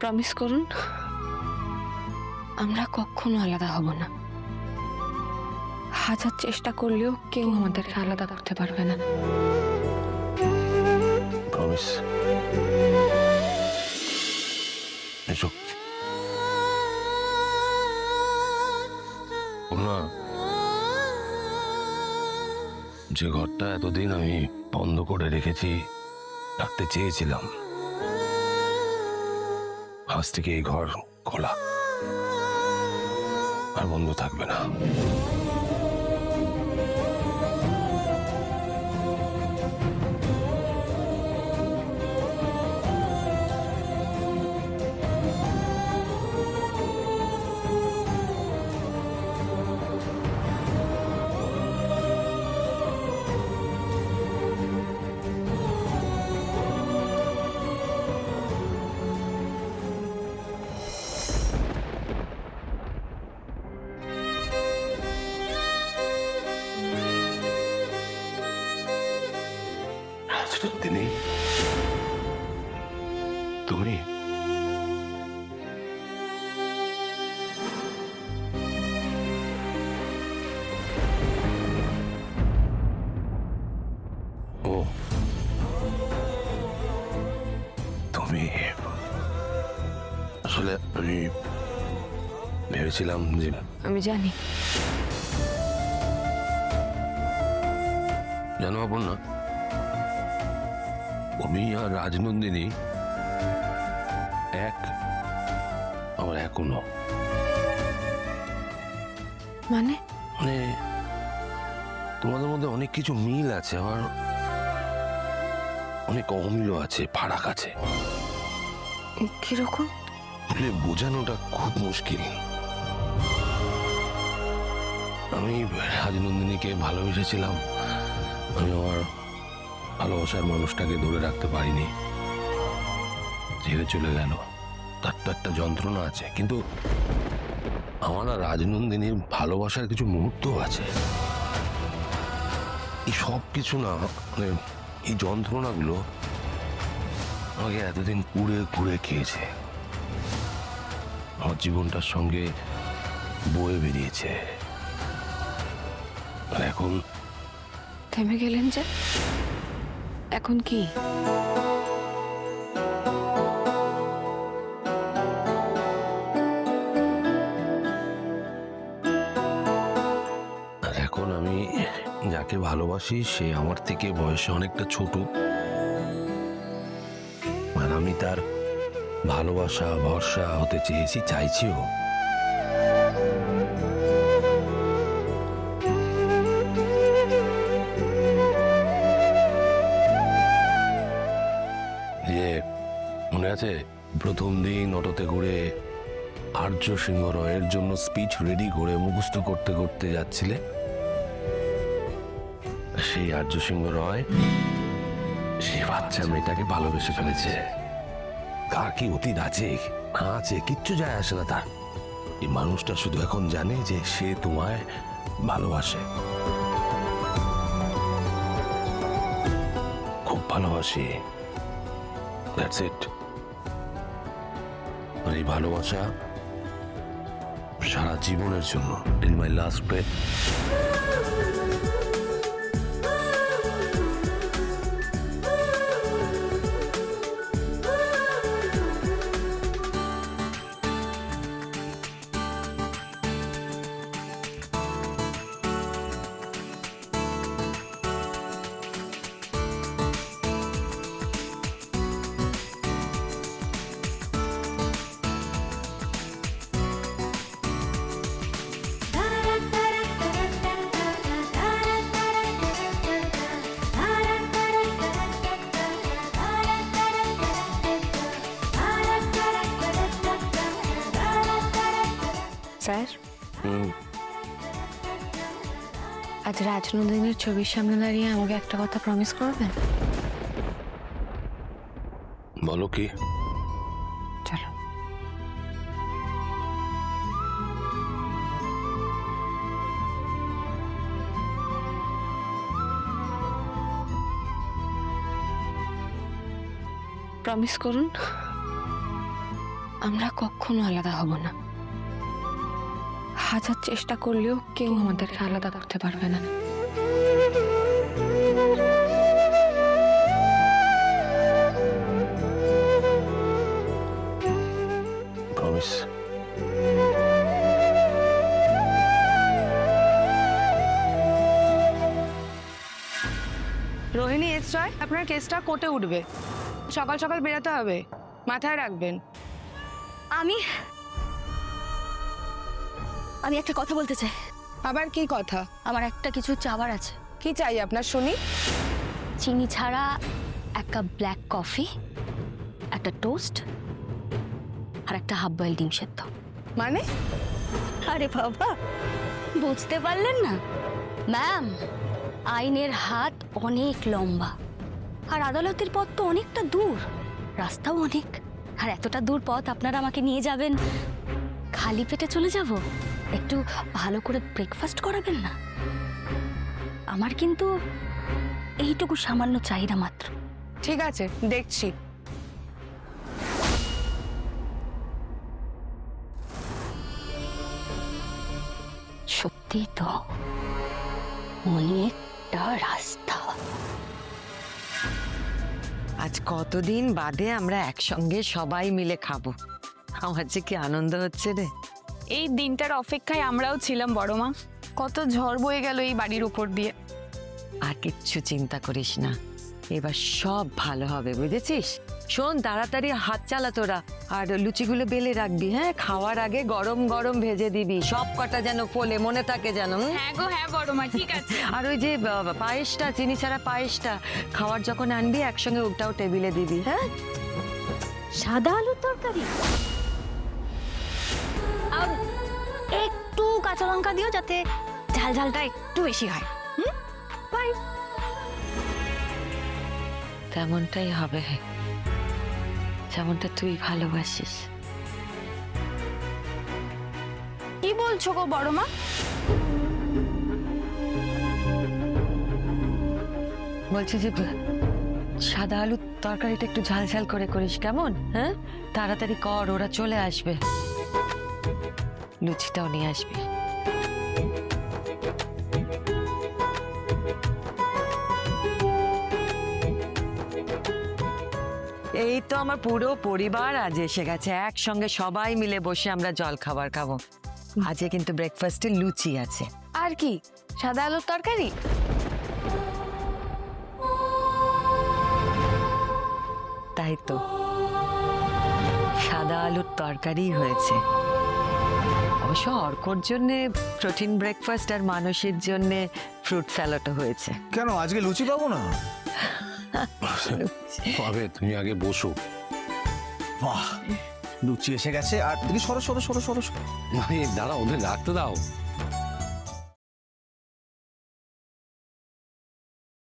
Promise করুন আমরা কখনো আলাদা হব না। হাজার চেষ্টা করলেও কেউ আমাদেরকে আলাদা করতে পারবে না। প্রমিস। এসো না, যে ঘরটা এতদিন আমি বন্ধ করে রেখেছি, রাখতে চেয়েছিলাম, আজ থেকে এই ঘর খোলা আর বন্ধ থাকবে না। তিনি তুমি ও তুমি আসলে আমি ভেবেছিলাম যে আমি জানি জানো না, তুমি আর রাজনন্দিনী এক, আমার এখনো মানে মানে তোমাদের মধ্যে অনেক কিছু মিল আছে, আমার অনেক অমিলও আছে, ফারাক আছে। কিরকম? বোঝানোটা খুব মুশকিল। আমি রাজনন্দিনীকে ভালোবেসেছিলাম, আমি আমার ভালোবাসার মানুষটাকে ধরে রাখতে পারিনি, ছেড়ে চলে গেল। তার তো একটা যন্ত্রণা আছে, কিন্তু আমার আর রাজনন্দিনীর ভালোবাসার কিছু মুহূর্ত আছে। এই সব কিছু না, মানে এই যন্ত্রণাগুলো আমাকে এতদিন কুড়ে কুড়ে খেয়েছে, আমার জীবনটার সঙ্গে বয়ে বেরিয়েছে। আর এখন থেমে গেলেন যে, এখন কি? আর এখন আমি যাকে ভালোবাসি সে আমার থেকে বয়সে অনেকটা ছোট, আর আমি তার ভালোবাসা ভরসা হতে চেয়েছি, চাইছিও। মনে আছে প্রথম দিন অটোতে করে আর্য সিংহ রয়ের জন্য স্পিচ রেডি করে মুখস্থ করতে করতে যাচ্ছিলে? সেই আর্য সিংহ রয় সেই বাচ্চা মেয়েটাকে ভালোবেসে ফেলেছে। কার কি অতীত আছে না আছে কিচ্ছু যায় আসে না তার। এই মানুষটা শুধু এখন জানে যে সে তোমায় ভালোবাসে, খুব ভালোবাসে। That's it. আর এই ভালোবাসা সারা জীবনের জন্য, till my last breadth. Sir, আজ রাজনন্দিনীর ছবির সামনে দাঁড়িয়ে আমাকে একটা কথা প্রমিস করবেন? বলো কি? চলো। প্রমিস করুন আমরা কখনো আলাদা হব না। হাজার চেষ্টা করলেও কেউ আমাদেরকে আলাদা করতে পারবে না। প্রমিস। রোহিণী এস রায়, আপনার কেসটা কোর্টে উঠবে, সকাল সকাল বেরোতে হবে, মাথায় রাখবেন। আমি আমি একটা কথা বলতে চাই। আবার কি কথা? আমার একটা কিছু চাওয়ার আছে। কি চাই আপনার শুনি? চিনি ছাড়া এক কাপ ব্ল্যাক কফি, একটা টোস্ট আর একটা হাফ বয়েল ডিম সেদ্ধ। মানে? আরে বাবা, বুঝতে পারলেন না? ম্যাম, আইনের হাত অনেক লম্বা আর আদালতের পথ তো অনেকটা দূর, রাস্তাও অনেক। আর এতটা দূর পথ আপনারা আমাকে নিয়ে যাবেন, খালি পেটে চলে যাব? একটু ভালো করে ব্রেকফাস্ট করাবেন না? আমার কিন্তু এইটুকু সামান্য চাহিদা মাত্র। ঠিক আছে, দেখছি। সত্যি তো অনেকটা রাস্তা। আজ কতদিন বাদে আমরা একসঙ্গে সবাই মিলে খাবো, আমার যে কি আনন্দ হচ্ছে রে। এই দিনটার অপেক্ষায় আমরাও ছিলাম বড় মা। কত ঝড় বয়ে গেল এই বাড়ির উপর দিয়ে। আর কিচ্ছু চিন্তা করিস না, এবার সব ভালো হবে, বুঝেছিস? শোন, তাড়াতাড়ি হাত চালা তোরা, আর লুচিগুলো বেলে রাখবি। হ্যাঁ, খাওয়ার আগে গরম গরম ভেজে দিবি, সব কটা যেন ফোলে, মনে থাকে যেন। হ্যাঁ গো হ্যাঁ বড় মা, ঠিক আছে। আর ওই যে পায়েসটা, চিনি ছাড়া পায়েসটা খাওয়ার যখন আনবি একসঙ্গে ওটাও টেবিলে দিবি। হ্যাঁ, সাদা আলুর তরকারি আর একটু কাঁচা লঙ্কা দিও, যাতে ঝাল ঝালটা একটু বেশি হয়। বাই। তেমনটাই হবে, যেমনটা তুই ভালোবাসিস। কি বলছো গো বড় মা? বলছি যে সাদা আলুর তরকারিটা একটু ঝাল ঝাল করে করিস, কেমন? হ্যাঁ, তাড়াতাড়ি কর, ওরা চলে আসবে। লুচিটাও নিয়ে আসবি। এই তো আমার পুরো পরিবার আজ এসে গেছে, একসঙ্গে সবাই মিলে বসে আমরা জল খাবার খাবো। আজকে কিন্তু ব্রেকফাস্টে লুচি আছে। আর কি? সাদা আলুর তরকারি? তাই তো, সাদা আলুর তরকারি হয়েছে। অবশ্য অর্কর জন্য প্রোটিন ব্রেকফাস্ট আর মানসীর জন্য ফ্রুট স্যালাডও হয়েছে। কেন আজকে লুচি পাবো না? পাবে, তুমি আগে বসো। বাহ, লুচি এসে গেছে। আর তুমি সরো সরো সরো সরো সরো। দাঁড়া, ওদের রাখতে দাও।